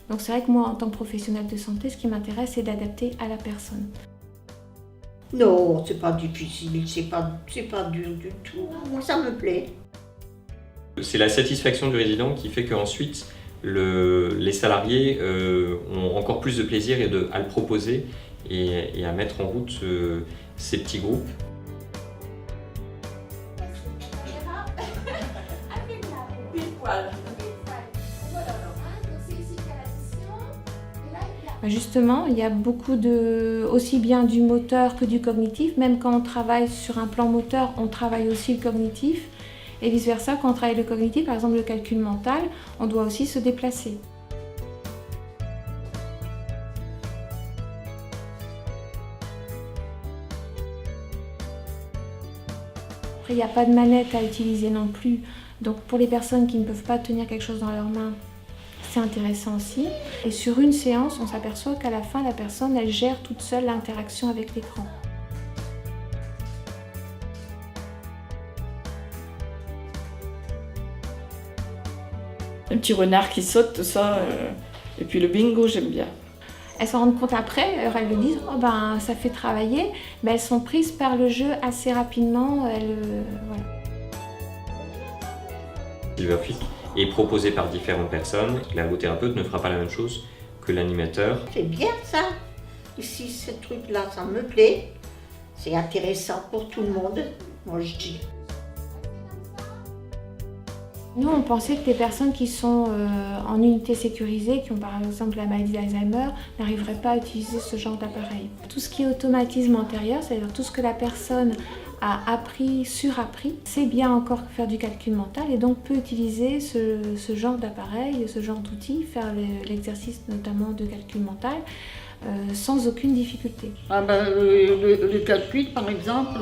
Donc c'est vrai que moi, en tant que professionnelle de santé, ce qui m'intéresse, c'est d'adapter à la personne. Non, c'est pas difficile, c'est pas dur du tout. Moi, ça me plaît. C'est la satisfaction du résident qui fait qu'ensuite les salariés ont encore plus de plaisir à le proposer et à mettre en route ces petits groupes. Justement, il y a beaucoup aussi bien du moteur que du cognitif. Même quand on travaille sur un plan moteur, on travaille aussi le cognitif. Et vice-versa, quand on travaille le cognitif, par exemple le calcul mental, on doit aussi se déplacer. Après, il n'y a pas de manette à utiliser non plus. Donc pour les personnes qui ne peuvent pas tenir quelque chose dans leurs mains, c'est intéressant aussi. Et sur une séance, on s'aperçoit qu'à la fin, la personne, elle gère toute seule l'interaction avec l'écran. Un petit renard qui saute, tout ça. Et puis le bingo, j'aime bien. Elles s'en rendent compte après, elles le disent, oh ben, ça fait travailler, mais elles sont prises par le jeu assez rapidement. Voilà. Silverfish est proposé par différentes personnes. L'ergothérapeute ne fera pas la même chose que l'animateur. C'est bien ça. Ici, ce truc-là, ça me plaît. C'est intéressant pour tout le monde, moi je dis. Nous, on pensait que les personnes qui sont en unité sécurisée, qui ont par exemple la maladie d'Alzheimer, n'arriveraient pas à utiliser ce genre d'appareil. Tout ce qui est automatisme antérieur, c'est-à-dire tout ce que la personne a appris, surappris, sait bien encore faire du calcul mental et donc peut utiliser ce genre d'appareil, ce genre d'outils, faire l'exercice notamment de calcul mental sans aucune difficulté. Le calcul, par exemple,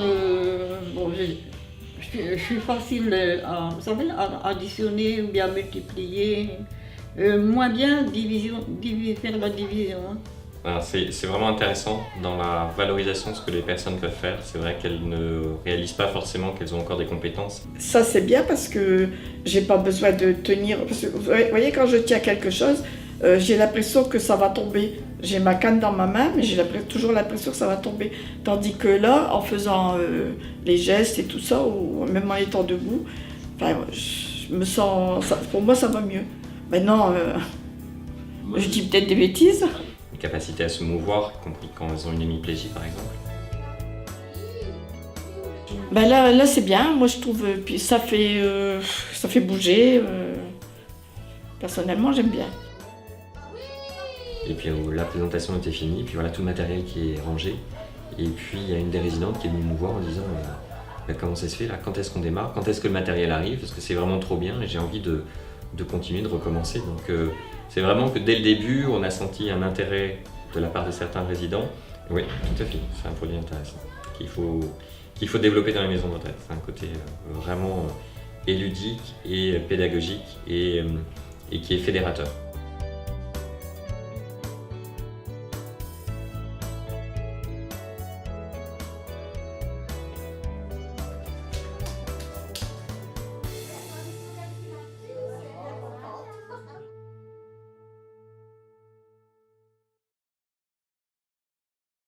je suis facile à, vous savez, à additionner ou bien multiplier. Moins bien faire la division. Hein. Alors, c'est vraiment intéressant dans la valorisation de ce que les personnes peuvent faire. C'est vrai qu'elles ne réalisent pas forcément qu'elles ont encore des compétences. Ça, c'est bien parce que j'ai pas besoin de tenir. Parce que, vous voyez, quand je tiens quelque chose, j'ai l'impression que ça va tomber. J'ai ma canne dans ma main, mais j'ai toujours l'impression que ça va tomber. Tandis que là, en faisant les gestes et tout ça, ou même en étant debout, enfin, je me sens. Pour moi, ça va mieux. Maintenant, je dis peut-être des bêtises. Une capacité à se mouvoir, y compris quand elles ont une hémiplégie, par exemple. Ben là c'est bien. Moi, je trouve. Puis ça fait bouger. Personnellement, j'aime bien. Et puis la présentation était finie, puis voilà tout le matériel qui est rangé. Et puis il y a une des résidentes qui est venue nous voir en disant comment ça se fait là, quand est-ce qu'on démarre, quand est-ce que le matériel arrive, parce que c'est vraiment trop bien et j'ai envie de continuer, de recommencer. Donc c'est vraiment que dès le début, on a senti un intérêt de la part de certains résidents. Oui, tout à fait, c'est un produit intéressant qu'il faut développer dans les maisons de retraite. C'est un côté vraiment ludique et pédagogique et qui est fédérateur.